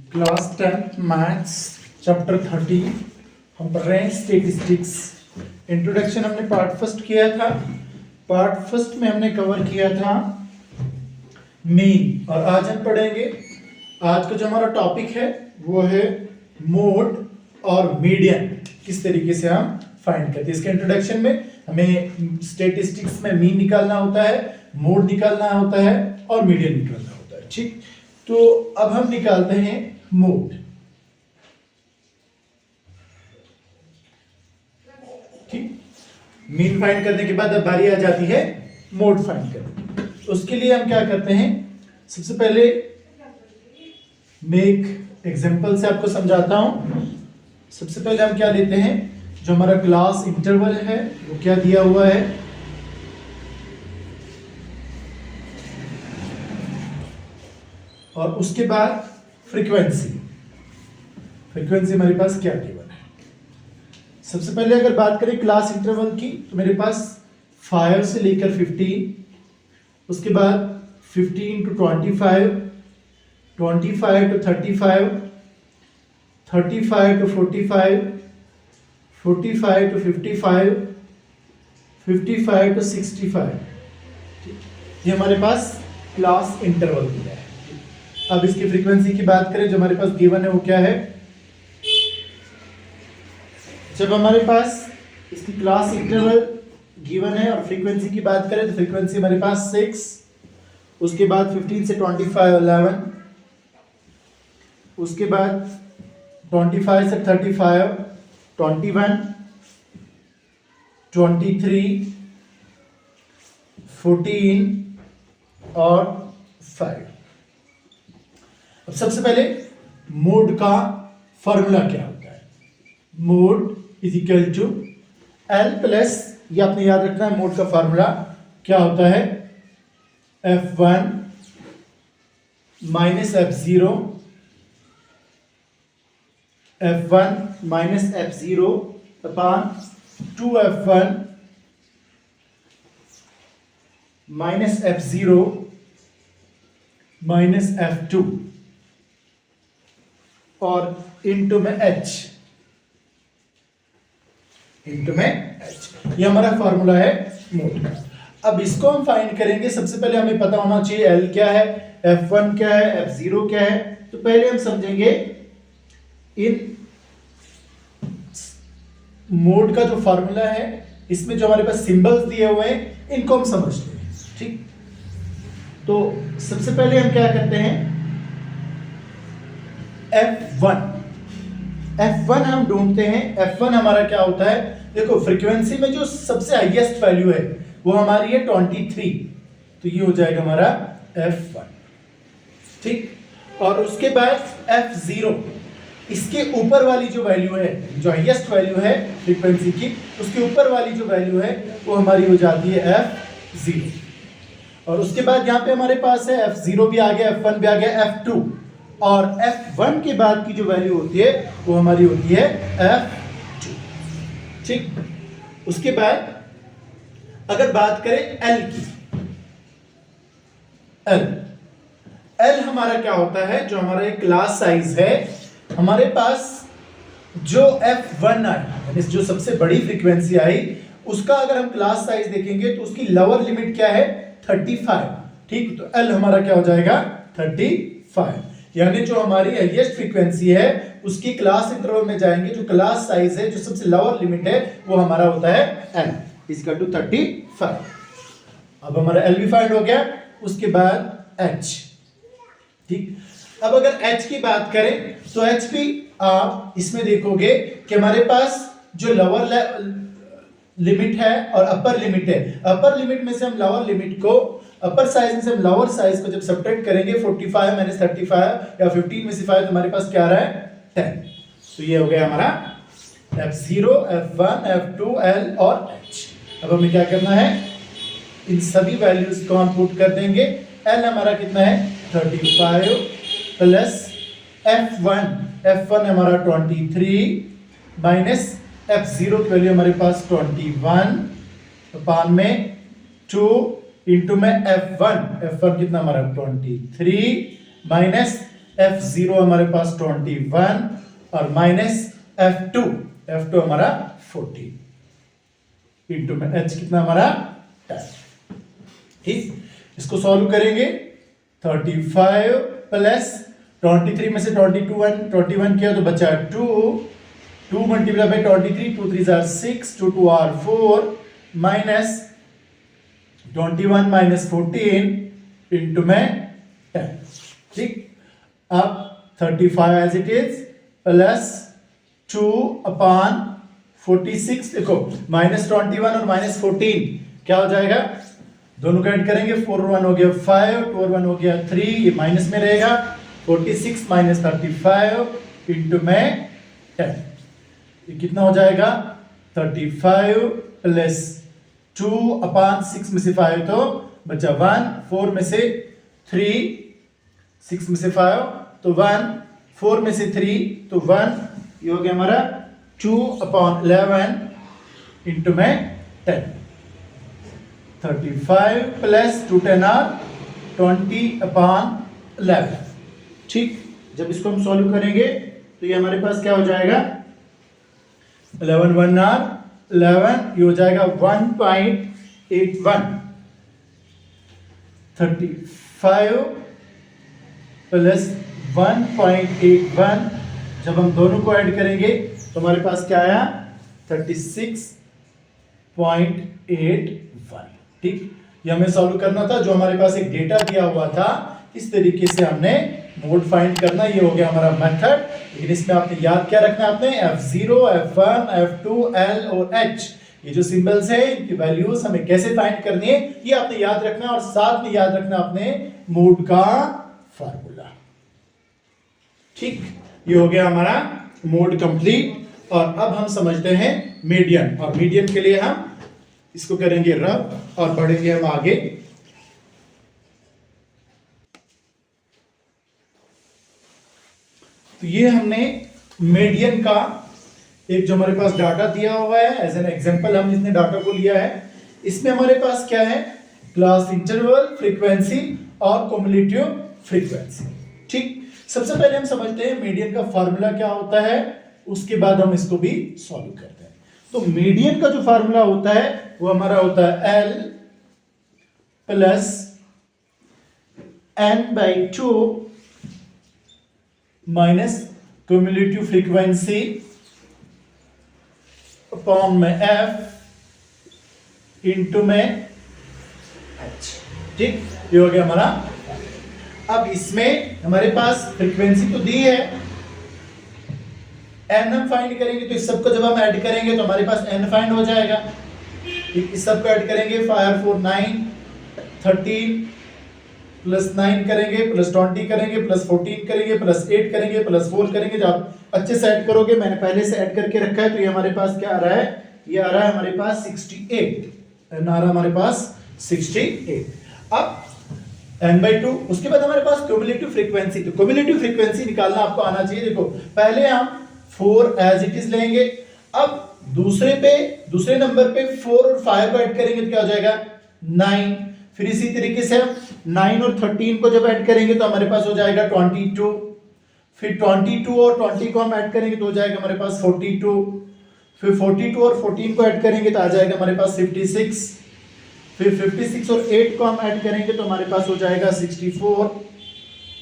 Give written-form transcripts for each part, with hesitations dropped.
Class 10 maths chapter 30 हम पढ़ रहे हैं स्टेटिस्टिक्स। इंट्रोडक्शन हमने पार्ट फर्स्ट किया था। पार्ट फर्स्ट में हमने कवर किया था मीन, और आज हम पढ़ेंगे, आज का जो हमारा टॉपिक है वो है मोड और मीडियन, किस तरीके से हम फाइंड करते हैं। इसके इंट्रोडक्शन में हमें स्टेटिस्टिक्स में मीन निकालना होता है, मोड निकालना होता है और मीडियन निकालना होता है। ठीक, तो अब हम निकालते हैं मोड। ठीक, मीन फाइंड करने के बाद अब बारी आ जाती है मोड फाइंड करने की। उसके लिए हम क्या करते हैं, सबसे पहले मैं एक एग्जांपल से आपको समझाता हूं। सबसे पहले हम क्या लेते हैं, जो हमारा क्लास इंटरवल है वो क्या दिया हुआ है, और उसके बाद फ्रीक्वेंसी हमारे पास क्या गिवन है। सबसे पहले अगर बात करें क्लास इंटरवल की, तो मेरे पास 5 से लेकर 15, उसके बाद 15 to 25, 25 to 35, 35 to 45, 45 to 55, 55 to 65। ये हमारे पास क्लास इंटरवल दिया है। अब इसकी फ्रीक्वेंसी की बात करें, जो हमारे पास गिवन है वो क्या है। जब हमारे पास इसकी क्लास इंटरवल गिवन है और फ्रीक्वेंसी की बात करें, तो फ्रीक्वेंसी हमारे पास 6, उसके बाद 15 से 25 11, उसके बाद 25 से 35 21, 23, 14 और 5। अब सबसे पहले मोड का फॉर्मूला क्या होता है। Mode is equal to L plus, ये आपने याद रखना है, मोड का फॉर्मूला क्या होता है, F1 minus F0, F1 minus F0 upon 2F1 minus F0 minus F2 और इनटू में H, ये हमारा फॉर्मूला है मोड का। अब इसको हम फाइंड करेंगे। सबसे पहले हमें पता होना चाहिए L क्या है, F1 क्या है, F0 क्या है। तो पहले हम समझेंगे इन मोड का जो फॉर्मूला है, इसमें जो हमारे पास सिंबल्स दिए हुए हैं इनको हम समझते हैं। ठीक, तो सबसे पहले हम क्या करते हैं, F1 हम ढूंढते हैं। F1 हमारा क्या होता है, देखो फ्रीक्वेंसी में जो सबसे हाईएस्ट वैल्यू है वो हमारी है 23, तो ये हो जाएगा हमारा F1। ठीक, और उसके बाद F0, इसके ऊपर वाली जो वैल्यू है, जो हाईएस्ट वैल्यू है फ्रीक्वेंसी की, उसके ऊपर वाली जो वैल्यू है वो हमारी हो जाती है F0। और उसके बाद यहाँ पे हमारे पास है F0 भी आ गया, F1 भी आ गया, F2, और F1 के बाद की जो वैल्यू होती है वो हमारी होती है F2। ठीक, उसके बाद अगर बात करें L की, L हमारा क्या होता है, जो हमारा एक क्लास साइज है, हमारे पास जो F1 आई, जो सबसे बड़ी फ्रीक्वेंसी आई, उसका अगर हम क्लास साइज देखेंगे तो उसकी लोअर लिमिट क्या है, 35। ठीक, तो L हमारा क्या हो जाएगा, 35, यानी जो हमारी हाईएस्ट फ्रीक्वेंसी है उसकी क्लास इंटरवल में जाएंगे, जो क्लास साइज है, जो सबसे लोअर लिमिट है, वो हमारा होता है L इक्वल टू 35। अब हमारा L भी फाइंड हो गया। उसके बाद H। ठीक, अब अगर H की बात करें तो H भी आप इसमें देखोगे कि हमारे पास जो लोअर लिमिट है और अपर लिमिट है। अपर लिमिट में से हम लोअर लिमिट को, अपर साइज में से हम लोअर साइज को जब सब्ट्रैक्ट करेंगे, 45 माइनस 35 या 15 में से 5, तो हमारे पास क्या आ रहा है, 10। तो ये हो गया हमारा F0, F1, F2, L और H। अब हमें क्या करना है, इन सभी वैल्यूज को हम पुट कर देंगे। L हमारा कितना है, 35 प्लस F1 हमारा 23 माइनस F0 की वैल्यू हमारे पास 21 अपान में 2 इंटू में F1 कितना हमारा 23 माइनस F0 हमारे पास 21 और माइनस F2 हमारा 14 इंटू में H कितना हमारा 10। ठीक, इसको सॉल्व करेंगे 35 प्लस 23 में से 21 किया तो बचा 2 multiply by 23, 2 3 are 6, 2 2 are 4 minus 21 minus 14 into में 10। ठीक, अब 35 as it is plus 2 upon 46, देखो माइनस 21 और माइनस 14 क्या हो जाएगा, दोनों का ऐड करेंगे, 4 और 1 हो गया 5, 2 और 1 हो गया 3, ये माइनस में रहेगा, 46 माइनस 35 इंटू में 10, ये कितना हो जाएगा 35 प्लस 2 अपॉन 6 में से 5 तो बचा 1, 4 में से 3, 6 में से 5 तो 1, 4 में से 3 तो 1, ये हो गया हमारा 2 अपॉन 11 इंटू में 10। 35 प्लस 2 10 आर 20 अपॉन 11। ठीक, जब इसको हम सॉल्व करेंगे तो ये हमारे पास क्या हो जाएगा 11 1 आर 11, ये हो जाएगा 1.81। 35 प्लस 1.81 जब हम दोनों को ऐड करेंगे तो हमारे पास क्या आया 36.81। ठीक, ये हमें सॉल्व करना था, जो हमारे पास एक डेटा दिया हुआ था इस तरीके से हमने मोड फाइंड करना, ये हो गया हमारा मेथड। लेकिन इसमें आपने याद क्या रखना है, आपने F0, F1, F2, L और H ये जो सिंबल्स है इनकी वैल्यूज हमें कैसे फाइंड करनी है ये आपने याद रखना है, और साथ में याद रखना आपने मोड का फार्मूला। ठीक, ये हो गया हमारा मोड कंप्लीट। और अब हम समझते हैं मीडियन, और मीडियन के लिए हम इसको करेंगे रब और बढ़ेंगे हम आगे। तो ये हमने मीडियन का एक जो हमारे पास डाटा दिया हुआ है, एज एन एग्जांपल हम इसने डाटा को लिया है। इसमें हमारे पास क्या है, क्लास इंटरवल, फ्रीक्वेंसी और क्युमुलेटिव फ्रीक्वेंसी। ठीक, सबसे पहले हम समझते हैं मीडियन का फार्मूला क्या होता है, उसके बाद हम इसको भी सॉल्व करते हैं। तो मीडियन का जो फार्मूला होता है वो हमारा होता है L plus n/2 minus cumulative frequency upon में F इंटू में H। ठीक, ये हो गया हमारा। अब इसमें हमारे पास फ्रीक्वेंसी तो दी है, n हम फाइंड करेंगे, तो इस सबको जब हम ऐड करेंगे तो हमारे पास n फाइंड हो जाएगा। इस सबको ऐड करेंगे 5 4 9 13 प्लस 9 करेंगे प्लस 20 करेंगे प्लस 14 करेंगे प्लस 8 करेंगे प्लस 4 करेंगे। जब आप अच्छे से ऐड करोगे, मैंने पहले से ऐड करके रखा है, तो ये हमारे पास क्या आ रहा है, ये आ रहा है हमारे पास 68, n आ रहा है हमारे पास 68। अब n/2, उसके बाद हमारे पास क्युमुलेटिव फ्रीक्वेंसी। तो क्युमुलेटिव फ्रीक्वेंसी निकालना आपको आना चाहिए। देखो पहले हम 4 एज इट इज लेंगे, अब दूसरे नंबर पे 4 और 5 को ऐड करेंगे तो क्या हो जाएगा 9। फिर इसी तरीके से हम 9 और 13 को जब ऐड करेंगे तो हमारे पास हो जाएगा 22। फिर 22 और 20 को हम ऐड करेंगे तो हो जाएगा हमारे पास 42। फिर 42 और 14 को ऐड करेंगे तो आ जाएगा हमारे पास 56। फिर 56 और 8 को हम ऐड करेंगे तो हमारे पास हो जाएगा 64,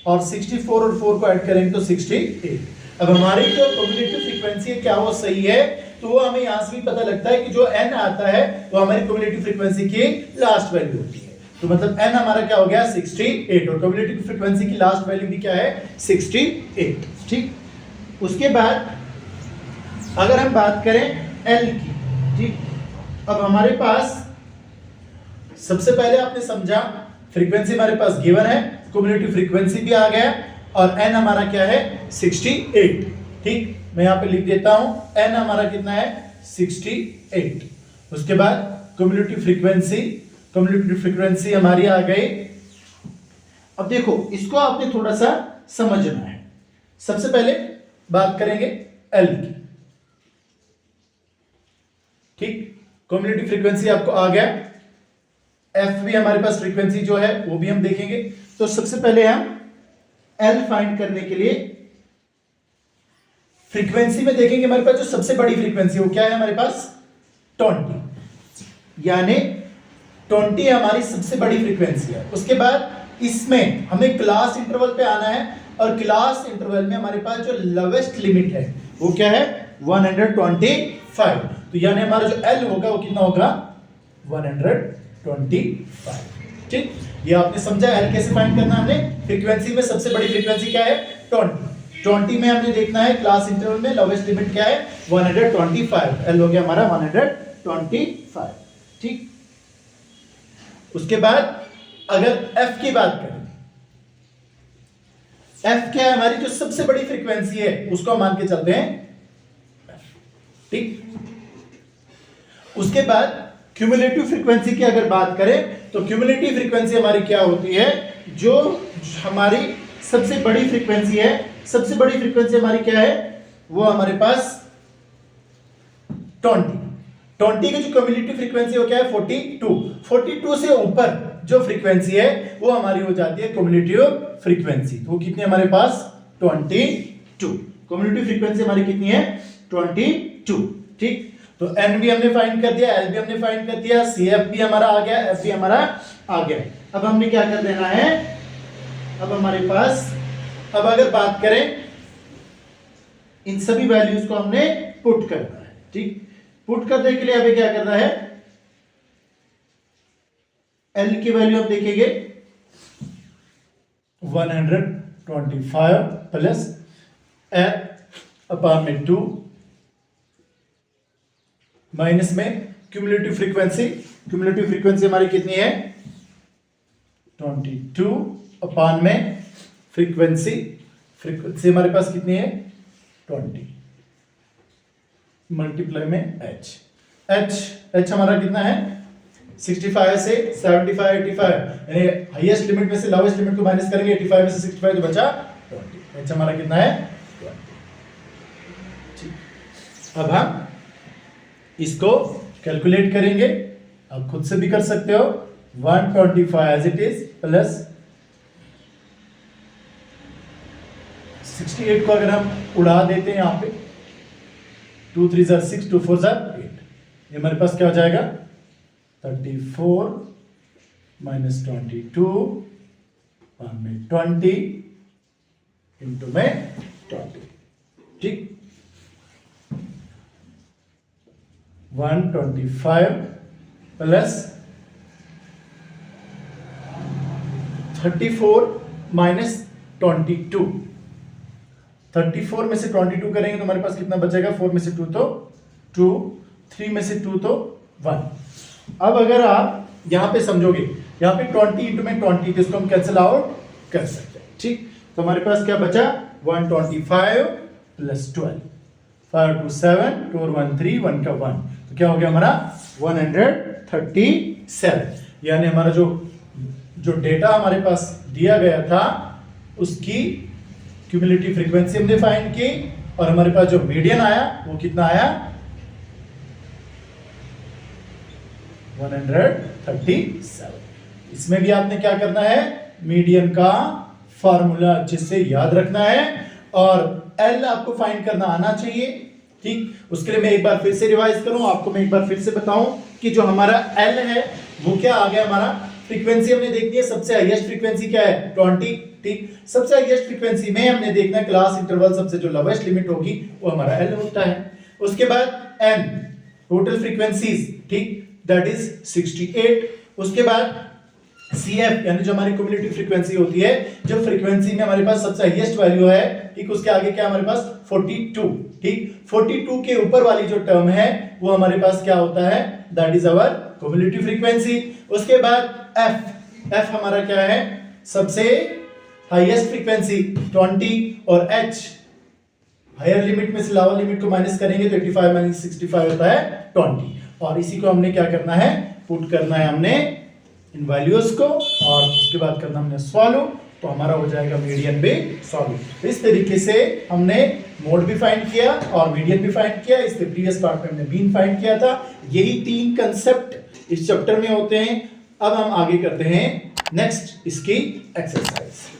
और 64 और 4 को ऐड करेंगे तो 68। अब हमारी जो क्युमुलेटिव फ्रीक्वेंसी है क्या वो सही है, तो वो हमें यहाँ से भी पता लगता है कि जो n आता है वो हमारी क्युमुलेटिव फ्रीक्वेंसी की लास्ट वैल्यू होती है। तो मतलब n हमारा क्या हो गया 68, और क्युमुलेटिव फ्रीक्वेंसी की लास्ट वैल्यू भी क्या है 68। ठीक, उसके बाद अगर हम बात करें L की, ठीक, अब हमारे पास सबसे पहले आपने समझा फ्रीक्वेंसी हमारे पास गिवन है, क्युमुलेटिव फ्रीक्वेंसी भी आ गया, और n हमारा क्या है 68। ठीक, मैं यहाँ पे लिख देता हूं n हमारा कितना है 68। उसके बाद क्युमुलेटिव फ्रीक्वेंसी हमारी आ गई। अब देखो इसको आपने थोड़ा सा समझना है। सबसे पहले बात करेंगे L की। ठीक, क्युमुलेटिव फ्रीक्वेंसी आपको आ गया, F भी हमारे पास फ्रीक्वेंसी जो है वो भी हम देखेंगे। तो सबसे पहले हम एल फाइंड करने के लिए फ्रीक्वेंसी में देखेंगे हमारे पास जो सबसे बड़ी फ्रीक्वेंसी वो क्या है हमारे पास 20, यानी 20 हमारी सबसे बड़ी फ्रीक्वेंसी है। उसके बाद इसमें हमें क्लास इंटरवल पे आना है और क्लास इंटरवल में हमारे पास जो लोवेस्ट लिमिट है वो क्या है 125। तो यानी हमारा जो एल होगा वो कितना होगा 125। ठीक, ये आपने समझा एल कैसे फाइंड करना। हमने फ्रीक्वेंसी में सबसे बड़ी फ्रीक्वेंसी क्या है 20 में हमने देखना है क्लास इंटरवल में लोवेस्ट लिमिट क्या है 125। एल हो गया हमारा 125। ठीक, उसके बाद अगर एफ की बात करें, एफ क्या है हमारी जो सबसे बड़ी फ्रीक्वेंसी है उसको हम मान के चलते हैं। ठीक, उसके बाद क्यूमुलेटिव फ्रीक्वेंसी की अगर बात करें तो क्यूमुलेटिव फ्रीक्वेंसी हमारी क्या होती है, जो हमारी सबसे बड़ी फ्रीक्वेंसी है, सबसे बड़ी फ्रीक्वेंसी हमारी क्या है वो हमारे पास 20 की जो क्यूमुलेटिव फ्रीक्वेंसी वो क्या है 42 से ऊपर जो फ्रीक्वेंसी है वो हमारी हो जाती है क्यूमुलेटिव फ्रीक्वेंसी। तो वो कितनी हमारे पास 22। क्यूमुलेटिव फ्रीक्वेंसी हमारी कितनी है 22। ठीक, तो एन भी हमने फाइंड कर दिया, एल भी हमने फाइंड कर दिया, सी एफ भी हमारा आ गया, एफ भी हमारा आ गया। अब हमने क्या कर देना है, अब हमारे पास अब अगर बात करें इन सभी वैल्यूज को हमने पुट करना है। ठीक, पुट करने के लिए हमें क्या करना है, एल की वैल्यू हम देखेंगे 125 प्लस एफ अपॉन में 2 माइनस में क्यूमुलेटिव फ्रीक्वेंसी हमारी कितनी है 22 अपॉन में फ्रीक्वेंसी हमारे पास कितनी है 20 मल्टीप्लाई में एच हमारा कितना है 65 से 75 85, यानी हाईएस्ट लिमिट में से लोवेस्ट लिमिट को माइनस करेंगे 85 में से 65 तो बचा 20। एच हमारा कितना है 20। अब हम इसको कैलकुलेट करेंगे, आप खुद से भी कर सकते हो। 125 एज इट इज प्लस 68 को अगर हम उड़ा देते हैं यहाँ पे 2 3 जार 6 2 4 जार 8, ये हमारे पास क्या हो जाएगा 34 माइनस 22 में 20 इंटू में 20। ठीक, 125 प्लस 34 माइनस 22, 34 में से 22 करेंगे तो हमारे पास कितना बचेगा 4 में से 2 तो 2, 3 में से 2 तो 1। अब अगर आप यहां पे समझोगे यहां पे 20 इंटू में 20 तो इसको हम कैंसिल आउट कर सकते हैं। ठीक, तो हमारे पास क्या बचा 125 प्लस 12, 5 2 7 2 1 3 1 का 1, तो क्या हो गया हमारा 137। यानी हमारा जो डेटा हमारे पास दिया गया था उसकी क्यूमुलेटिव फ्रीक्वेंसी हमने फाइंड की और हमारे पास जो मीडियन आया वो कितना आया 137। इसमें भी आपने क्या करना है मीडियन का फार्मूला अच्छे से याद रखना है और एल आपको फाइंड करना आना चाहिए। ठीक, उसके लिए मैं एक बार फिर से रिवाइज करूं, आपको मैं एक बार फिर से बताऊं कि जो हमारा एल है वो क्या आ गया हमारा फ्रीक्वेंसी हमने देखनी है, सबसे हाईएस्ट फ्रीक्वेंसी क्या है 20। ठीक, सबसे हाईएस्ट फ्रीक्वेंसी में हमने देखना है क्लास इंटरवल सबसे जो लोवेस्ट लिमिट होगी वो हमारा एल होता है। उसके बाद एन टोटल फ्रीक्वेंसीज, ठीक, दैट इज 68। उसके बाद CF यानी जो हमारी क्यूमुलेटिव फ्रीक्वेंसी होती है, जो फ्रीक्वेंसी में हमारे पास सबसे हाईएस्ट वैल्यू है, ठीक, उसके आगे क्या हमारे पास 42। ठीक, 42 के ऊपर वाली जो टर्म है वो हमारे पास क्या होता है that is our cumulative frequency. उसके बाद F हमारा क्या है सबसे हाईएस्ट फ्रीक्वेंसी 20 और H हायर लिमिट में से लोअर लिमिट को माइनस करेंगे तो 85 माइनस 65 होता है 20। और इसी को हमने क्या करना है पुट करना है हमने इन वैल्यूज को और उसके बाद करना हमने सॉल्व, तो हमारा हो जाएगा मीडियन भी सॉल्व। इस तरीके से हमने मोड भी फाइंड किया और मीडियन भी फाइंड किया। इसके प्रीवियस पार्ट में हमने मीन फाइंड किया था। यही 3 कंसेप्ट इस चैप्टर में होते हैं। अब हम आगे करते हैं नेक्स्ट इसकी एक्सरसाइज।